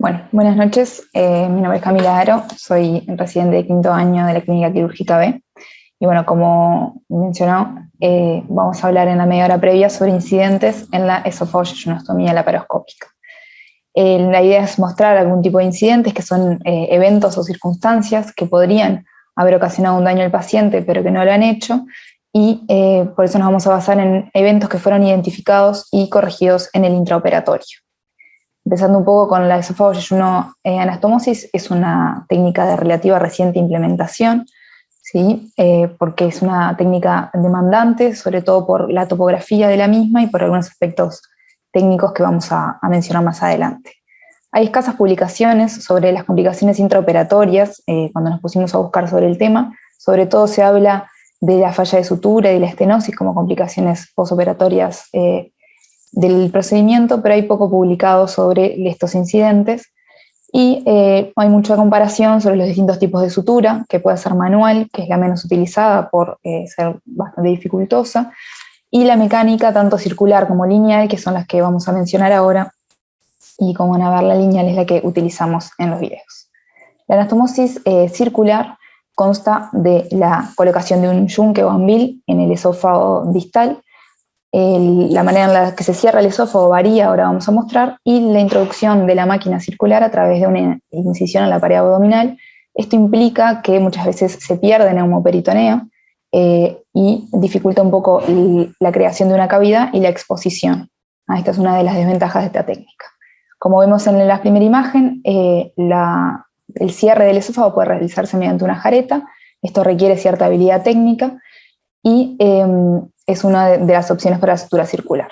Bueno, buenas noches. Mi nombre es Camila Aro, soy residente de quinto año de la Clínica Quirúrgica B. Y bueno, como mencionó, vamos a hablar en la media hora previa sobre incidentes en la esofagoyeyonostomía laparoscópica. La idea es mostrar algún tipo de incidentes que son eventos o circunstancias que podrían haber ocasionado un daño al paciente, pero que no lo han hecho, y por eso nos vamos a basar en eventos que fueron identificados y corregidos en el intraoperatorio. Empezando un poco con la esofagoyeyono-anastomosis, es una técnica de relativa reciente implementación, ¿sí? Porque es una técnica demandante, sobre todo por la topografía de la misma y por algunos aspectos técnicos que vamos a mencionar más adelante. Hay escasas publicaciones sobre las complicaciones intraoperatorias. Cuando nos pusimos a buscar sobre el tema, sobre todo se habla de la falla de sutura y la estenosis como complicaciones posoperatorias del procedimiento, pero hay poco publicado sobre estos incidentes y hay mucha comparación sobre los distintos tipos de sutura, que puede ser manual, que es la menos utilizada por ser bastante dificultosa, y la mecánica, tanto circular como lineal, que son las que vamos a mencionar ahora, y como van a ver, la lineal es la que utilizamos en los videos. La anastomosis circular consta de la colocación de un yunque o ambil en el esófago distal. La manera en la que se cierra el esófago varía, ahora vamos a mostrar, y la introducción de la máquina circular a través de una incisión en la pared abdominal. Esto implica que muchas veces se pierde neumoperitoneo y dificulta un poco la creación de una cavidad y la exposición. Esta es una de las desventajas de esta técnica. Como vemos en la primera imagen, el cierre del esófago puede realizarse mediante una jareta. Esto requiere cierta habilidad técnica y es una de las opciones para la sutura circular.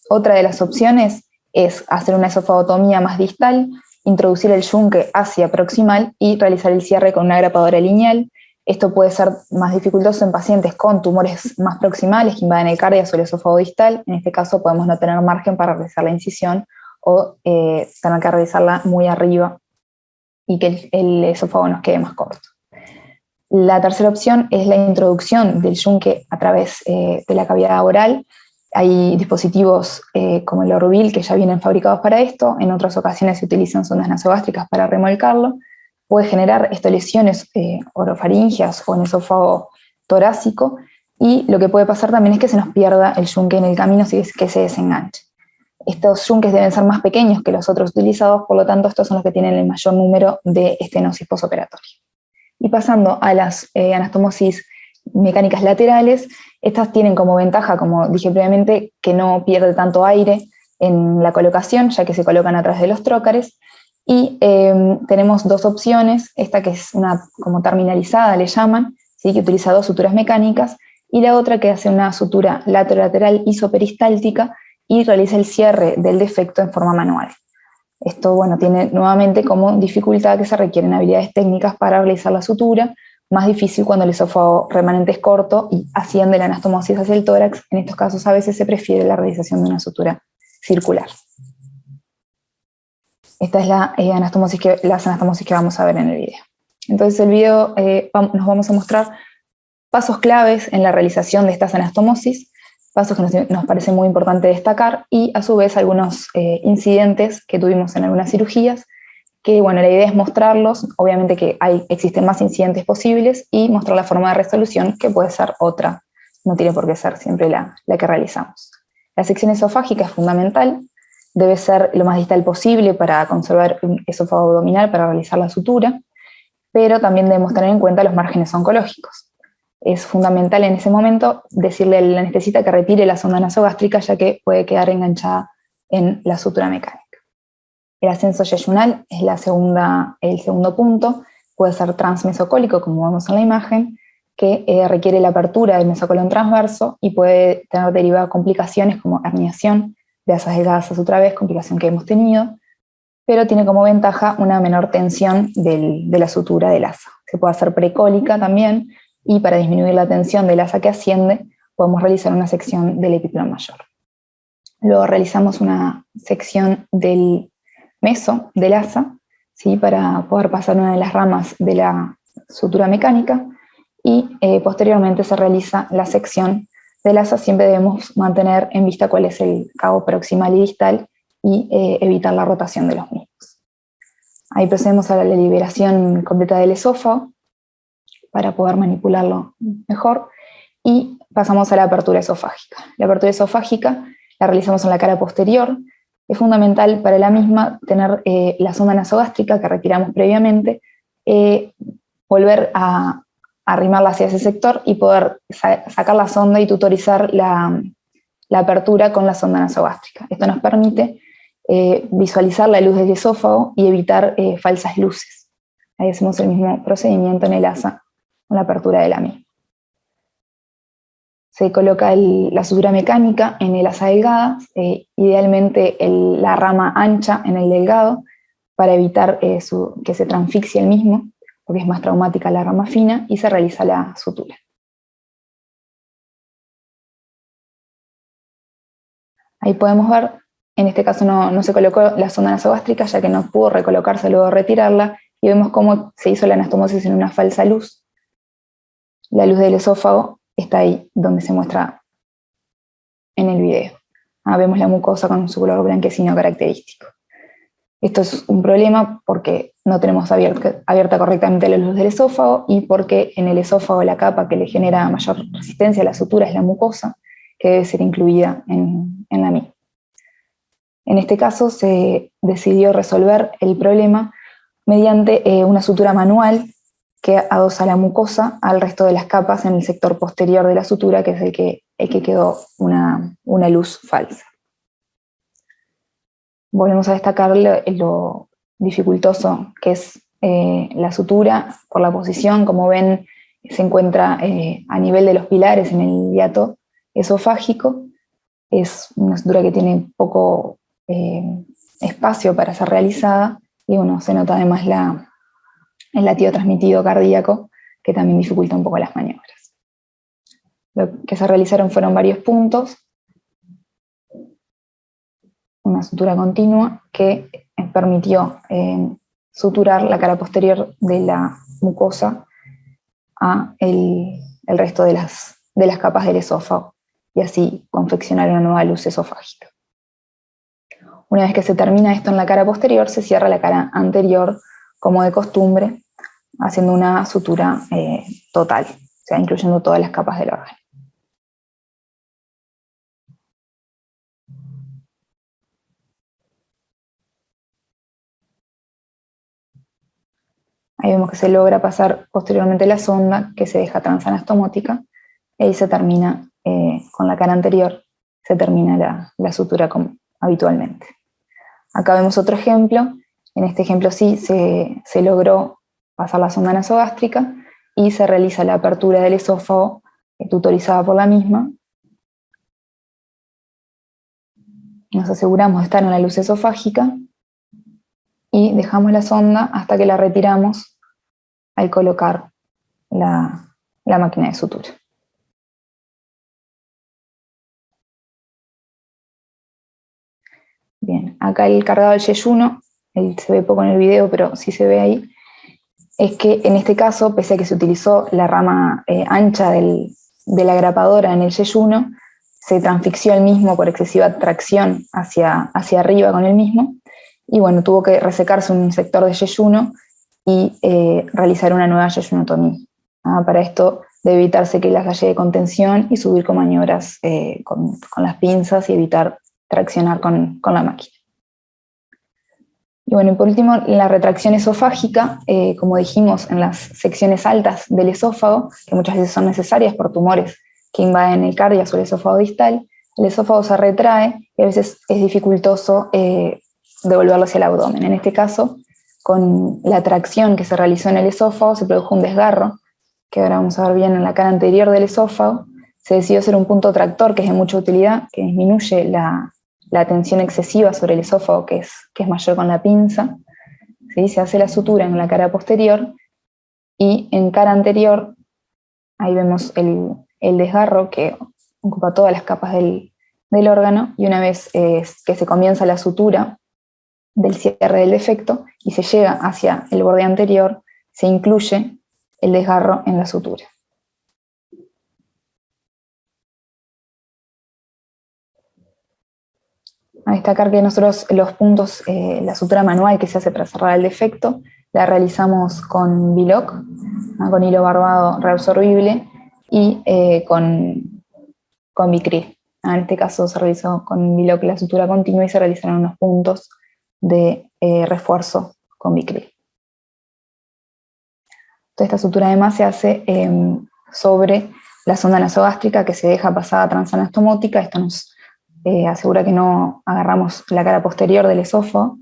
Otra de las opciones es hacer una esofagotomía más distal, introducir el yunque hacia proximal y realizar el cierre con una grapadora lineal. Esto puede ser más dificultoso en pacientes con tumores más proximales que invaden el cardias o el esófago distal. En este caso podemos no tener margen para realizar la incisión o tener que realizarla muy arriba y que el esófago nos quede más corto. La tercera opción es la introducción del yunque a través de la cavidad oral. Hay dispositivos como el Orbil que ya vienen fabricados para esto. En otras ocasiones se utilizan sondas nasogástricas para remolcarlo. Puede generar lesiones orofaringeas o en esófago torácico, y lo que puede pasar también es que se nos pierda el yunque en el camino, si es que se desenganche. Estos yunques deben ser más pequeños que los otros utilizados, por lo tanto estos son los que tienen el mayor número de estenosis posoperatoria. Y pasando a las anastomosis mecánicas laterales, estas tienen como ventaja, como dije previamente, que no pierde tanto aire en la colocación, ya que se colocan atrás de los trócares. Y tenemos dos opciones, esta que es una como terminalizada, le llaman, ¿sí? Que utiliza dos suturas mecánicas, y la otra que hace una sutura lateral isoperistáltica y realiza el cierre del defecto en forma manual. Esto, bueno, tiene nuevamente como dificultad que se requieren habilidades técnicas para realizar la sutura, más difícil cuando el esófago remanente es corto y asciende la anastomosis hacia el tórax. En estos casos a veces se prefiere la realización de una sutura circular. Esta es las anastomosis que vamos a ver en el video. Entonces el video nos vamos a mostrar pasos claves en la realización de estas anastomosis, pasos que nos parece muy importante destacar, y a su vez algunos incidentes que tuvimos en algunas cirugías, que bueno, la idea es mostrarlos, obviamente que existen más incidentes posibles, y mostrar la forma de resolución, que puede ser otra, no tiene por qué ser siempre la que realizamos. La sección esofágica es fundamental, debe ser lo más distal posible para conservar un esófago abdominal para realizar la sutura, pero también debemos tener en cuenta los márgenes oncológicos. Es fundamental en ese momento decirle al anestesista que retire la sonda nasogástrica, ya que puede quedar enganchada en la sutura mecánica. El ascenso yeyunal es el segundo punto, puede ser transmesocólico, como vemos en la imagen, que requiere la apertura del mesocolón transverso y puede tener derivadas complicaciones como herniación de asas delgadas otra vez, complicación que hemos tenido, pero tiene como ventaja una menor tensión de la sutura del asa. Se puede hacer precólica también, y para disminuir la tensión del asa que asciende, podemos realizar una sección del epíplon mayor. Luego realizamos una sección del meso del asa, ¿sí? Para poder pasar una de las ramas de la sutura mecánica, y posteriormente se realiza la sección del asa. Siempre debemos mantener en vista cuál es el cabo proximal y distal y evitar la rotación de los mismos. Ahí procedemos a la liberación completa del esófago para poder manipularlo mejor y pasamos a la apertura esofágica. La apertura esofágica la realizamos en la cara posterior. Es fundamental para la misma tener la sonda nasogástrica que retiramos previamente, volver a arrimarla hacia ese sector y poder sacar la sonda y tutorizar la apertura con la sonda nasogástrica. Esto nos permite visualizar la luz del esófago y evitar falsas luces. Ahí hacemos el mismo procedimiento en el asa con la apertura de la misma. Se coloca la sutura mecánica en el asa delgada, idealmente la rama ancha en el delgado, para evitar que se transfixie el mismo, porque es más traumática la rama fina, y se realiza la sutura. Ahí podemos ver, en este caso no se colocó la sonda nasogástrica, ya que no pudo recolocarse luego de retirarla, y vemos cómo se hizo la anastomosis en una falsa luz. La luz del esófago está ahí, donde se muestra en el video. Vemos la mucosa con su color blanquecino característico. Esto es un problema porque no tenemos abierta correctamente la luz del esófago y porque en el esófago la capa que le genera mayor resistencia a la sutura es la mucosa, que debe ser incluida en la misma. En este caso se decidió resolver el problema mediante una sutura manual que adosa la mucosa al resto de las capas en el sector posterior de la sutura, que es el que quedó una luz falsa. Volvemos a destacar lo dificultoso que es la sutura por la posición. Como ven, se encuentra a nivel de los pilares en el hiato esofágico. Es una sutura que tiene poco espacio para ser realizada y bueno, se nota además el latido transmitido cardíaco, que también dificulta un poco las maniobras. Lo que se realizaron fueron varios puntos, una sutura continua que permitió suturar la cara posterior de la mucosa a el resto de las capas del esófago y así confeccionar una nueva luz esofágica. Una vez que se termina esto en la cara posterior, se cierra la cara anterior como de costumbre, haciendo una sutura total, o sea, incluyendo todas las capas del órgano. Ahí vemos que se logra pasar posteriormente la sonda, que se deja transanastomótica, y ahí se termina, con la cara anterior, se termina la sutura como habitualmente. Acá vemos otro ejemplo. En este ejemplo sí se logró pasar la sonda nasogástrica y se realiza la apertura del esófago tutorizada por la misma. Nos aseguramos de estar en la luz esofágica y dejamos la sonda hasta que la retiramos al colocar la máquina de sutura. Bien, acá el cargado del yeyuno, se ve poco en el video, pero sí se ve ahí, es que en este caso, pese a que se utilizó la rama ancha de la grapadora en el yeyuno, se transfixió el mismo por excesiva tracción hacia arriba con el mismo, y bueno, tuvo que resecarse un sector de yeyuno y realizar una nueva yeyunotomía. Para esto debe evitarse que las galle de contención y subir con maniobras con las pinzas y evitar traccionar con la máquina. Y bueno, y por último, la retracción esofágica, como dijimos, en las secciones altas del esófago, que muchas veces son necesarias por tumores que invaden el cardias o el esófago distal, el esófago se retrae y a veces es dificultoso devolverlo hacia el abdomen. En este caso, con la tracción que se realizó en el esófago, se produjo un desgarro, que ahora vamos a ver bien en la cara anterior del esófago. Se decidió hacer un punto tractor que es de mucha utilidad, que disminuye la tensión excesiva sobre el esófago, que es mayor con la pinza. ¿Sí? Se hace la sutura en la cara posterior y en cara anterior, ahí vemos el desgarro que ocupa todas las capas del órgano, y una vez que se comienza la sutura del cierre del defecto y se llega hacia el borde anterior, se incluye el desgarro en la sutura. A destacar que nosotros los puntos, la sutura manual que se hace para cerrar el defecto, la realizamos con Biloc, con hilo barbado reabsorbible, y con Vicryl. En este caso se realizó con Biloc la sutura continua y se realizaron unos puntos de refuerzo con Vicryl. Toda esta sutura además se hace sobre la sonda nasogástrica que se deja pasada transanastomótica. Esto nos asegura que no agarramos la cara posterior del esófago.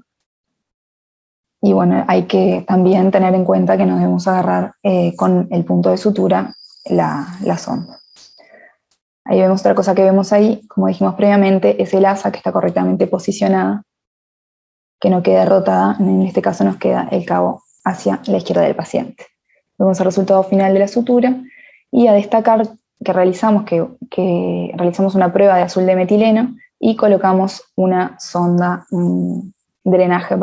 Y bueno, hay que también tener en cuenta que no debemos agarrar con el punto de sutura la sonda. Ahí vemos otra cosa que vemos ahí, como dijimos previamente, es el asa que está correctamente posicionada, que no queda rotada. En este caso nos queda el cabo hacia la izquierda del paciente. Vemos el resultado final de la sutura, y a destacar que realizamos una prueba de azul de metileno y colocamos una sonda, drenaje,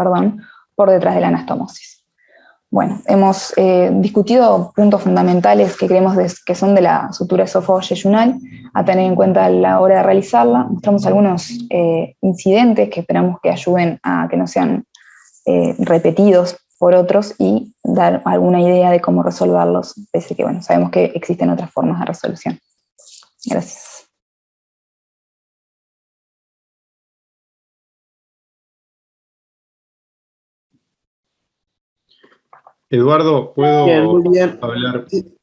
por detrás de la anastomosis. Bueno, hemos discutido puntos fundamentales que creemos que son de la sutura esófago-yeyunal a tener en cuenta a la hora de realizarla. Mostramos algunos incidentes que esperamos que ayuden a que no sean repetidos por otros y dar alguna idea de cómo resolverlos, pese a que bueno, sabemos que existen otras formas de resolución. Gracias. Eduardo, ¿puedo bien, muy bien. hablar? Sí.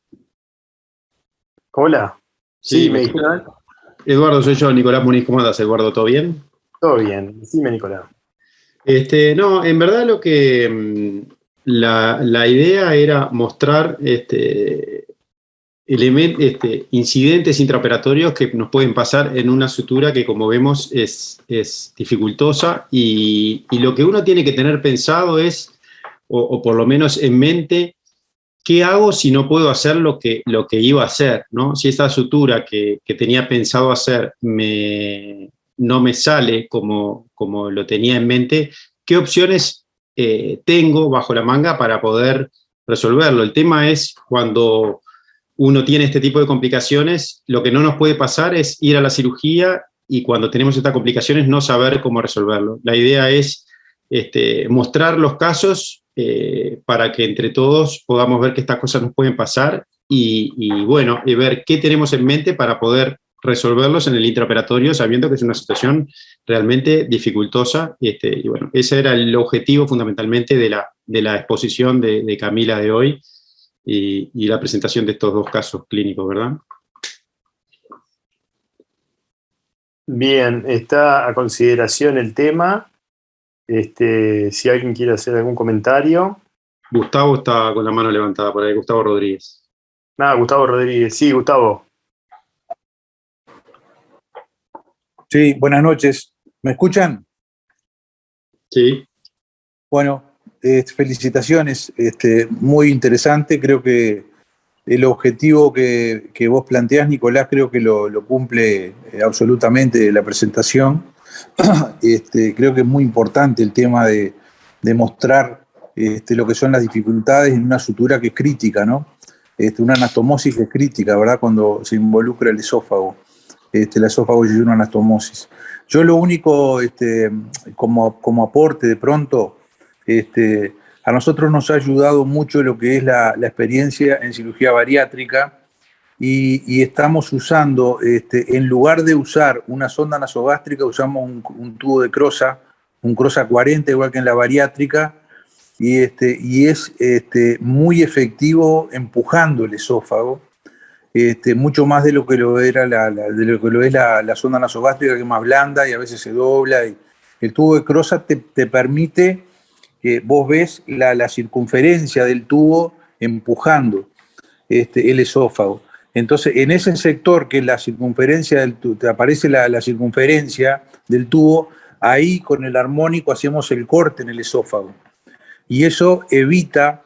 Hola. Sí, me dijeron. Eduardo, soy yo, Nicolás Muniz. ¿Cómo andas, Eduardo? ¿Todo bien? Todo bien. Decime, Nicolás. No, en verdad lo que la idea era mostrar incidentes intraoperatorios que nos pueden pasar en una sutura que, como vemos, es dificultosa, y lo que uno tiene que tener pensado es, o por lo menos en mente, ¿qué hago si no puedo hacer lo que iba a hacer, ¿no? Si esta sutura que tenía pensado hacer no me sale como lo tenía en mente, ¿qué opciones tengo bajo la manga para poder resolverlo? El tema es cuando uno tiene este tipo de complicaciones, lo que no nos puede pasar es ir a la cirugía y cuando tenemos estas complicaciones no saber cómo resolverlo. La idea es mostrar los casos para que entre todos podamos ver que estas cosas nos pueden pasar y ver qué tenemos en mente para poder resolverlos en el intraoperatorio, sabiendo que es una situación realmente dificultosa. Y bueno, ese era el objetivo fundamentalmente de la exposición de Camila de hoy y la presentación de estos dos casos clínicos, ¿verdad? Bien, está a consideración el tema. Si alguien quiere hacer algún comentario. Gustavo está con la mano levantada por ahí, Gustavo Rodríguez. Gustavo Rodríguez. Sí, Gustavo. Sí, buenas noches. ¿Me escuchan? Sí. Bueno, felicitaciones, muy interesante. Creo que el objetivo que vos planteás, Nicolás, creo que lo cumple absolutamente la presentación. Creo que es muy importante el tema de mostrar lo que son las dificultades en una sutura que es crítica, ¿no? Una anastomosis que es crítica, ¿verdad? Cuando se involucra el esófago. El esófago y una anastomosis. Yo lo único, como aporte de pronto, a nosotros nos ha ayudado mucho lo que es la experiencia en cirugía bariátrica y estamos usando, en lugar de usar una sonda nasogástrica, usamos un tubo de Croza, un Croza 40, igual que en la bariátrica, y es muy efectivo empujando el esófago. Mucho más de lo que lo era la sonda nasogástrica, que es más blanda y a veces se dobla. Y el tubo de Croza te permite que vos ves la circunferencia del tubo empujando el esófago. Entonces, en ese sector que es la circunferencia del tubo, te aparece la circunferencia del tubo, ahí con el armónico hacemos el corte en el esófago. Y eso evita,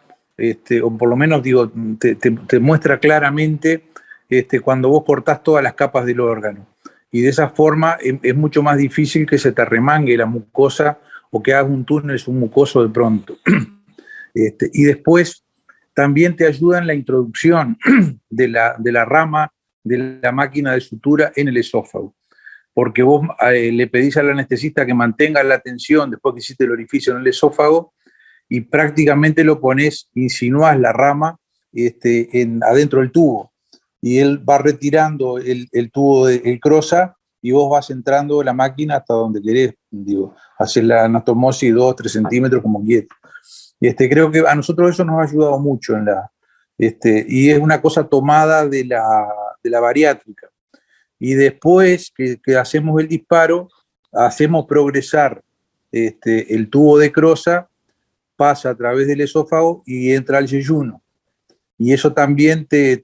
o por lo menos digo, te muestra claramente cuando vos cortás todas las capas del órgano. Y de esa forma es mucho más difícil que se te remangue la mucosa o que hagas un túnel submucoso de pronto. Y después también te ayuda en la introducción de la rama de la máquina de sutura en el esófago. porque vos le pedís al anestesista que mantenga la tensión después que hiciste el orificio en el esófago y prácticamente lo pones, insinuás la rama adentro del tubo. Y él va retirando el tubo del crosa y vos vas entrando la máquina hasta donde querés, digo, hacer la anastomosis 2-3 centímetros como quieras. Creo que a nosotros eso nos ha ayudado mucho y es una cosa tomada de la bariátrica. Y después que hacemos el disparo, hacemos progresar el tubo de crosa, pasa a través del esófago y entra al yeyuno. Y eso también te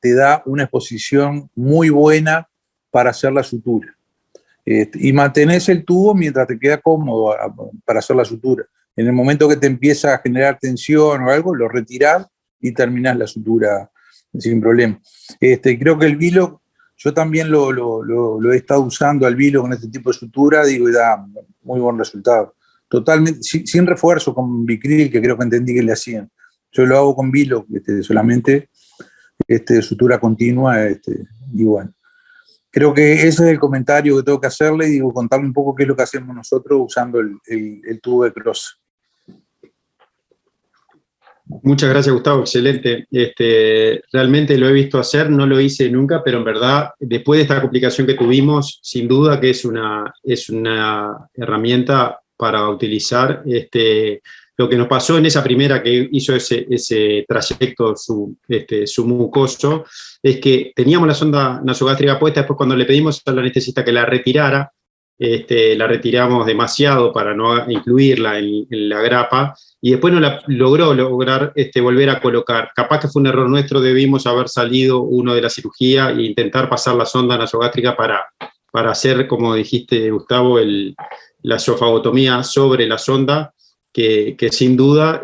da una exposición muy buena para hacer la sutura. Y mantenés el tubo mientras te queda cómodo para hacer la sutura. En el momento que te empieza a generar tensión o algo, lo retirás y terminás la sutura sin problema. Creo que el Vilo, yo también lo he estado usando al Vilo con este tipo de sutura, digo, y da muy buen resultado. Totalmente, sin refuerzo con Vicryl, que creo que entendí que le hacían. Yo lo hago con Vilo, solamente sutura continua, y bueno. Creo que ese es el comentario que tengo que hacerle y digo, contarle un poco qué es lo que hacemos nosotros usando el tubo de cross. Muchas gracias, Gustavo, excelente. Realmente lo he visto hacer, no lo hice nunca, pero en verdad, después de esta complicación que tuvimos, sin duda que es una herramienta para utilizar. Lo que nos pasó en esa primera que hizo ese trayecto su mucoso, es que teníamos la sonda nasogástrica puesta, después cuando le pedimos al anestesista que la retirara, la retiramos demasiado para no incluirla en la grapa, y después no la logró volver a colocar. Capaz que fue un error nuestro, debimos haber salido uno de la cirugía e intentar pasar la sonda nasogástrica para hacer, como dijiste, Gustavo, la esofagotomía sobre la sonda, que sin duda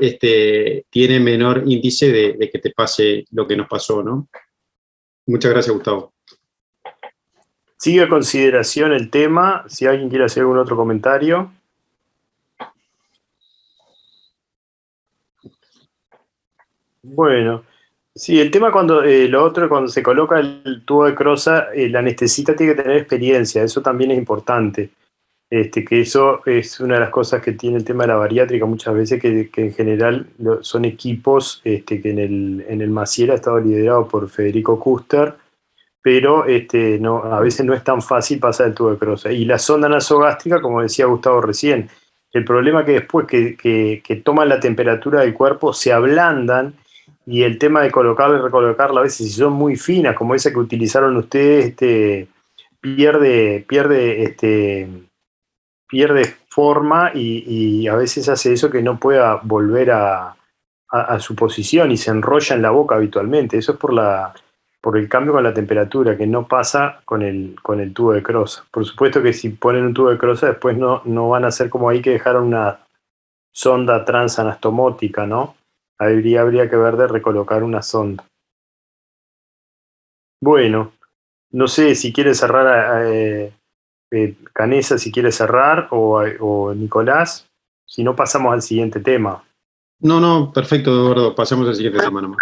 tiene menor índice de que te pase lo que nos pasó, ¿no? Muchas gracias, Gustavo. Sigue a consideración el tema, si alguien quiere hacer algún otro comentario. Bueno, sí, el tema cuando se coloca el tubo de crosa, el anestesista tiene que tener experiencia, eso también es importante. Que eso es una de las cosas que tiene el tema de la bariátrica muchas veces, que en general son equipos que en el Maciel ha estado liderado por Federico Kuster, pero a veces no es tan fácil pasar el tubo de crosa. Y la sonda nasogástrica, como decía Gustavo recién, el problema que después que toman la temperatura del cuerpo, se ablandan, y el tema de colocarla y recolocarla, a veces si son muy finas, como esa que utilizaron ustedes, pierde forma y a veces hace eso que no pueda volver a su posición y se enrolla en la boca habitualmente. Eso es por el cambio con la temperatura, que no pasa con el tubo de crosa. Por supuesto que si ponen un tubo de crosa, después no van a ser como ahí que dejaron una sonda transanastomótica, ¿no? Habría que ver de recolocar una sonda. Bueno, no sé si quiere cerrar Canesa, si quiere cerrar, o Nicolás. Si no, pasamos al siguiente tema. No, perfecto, Eduardo. Pasemos al siguiente tema nomás.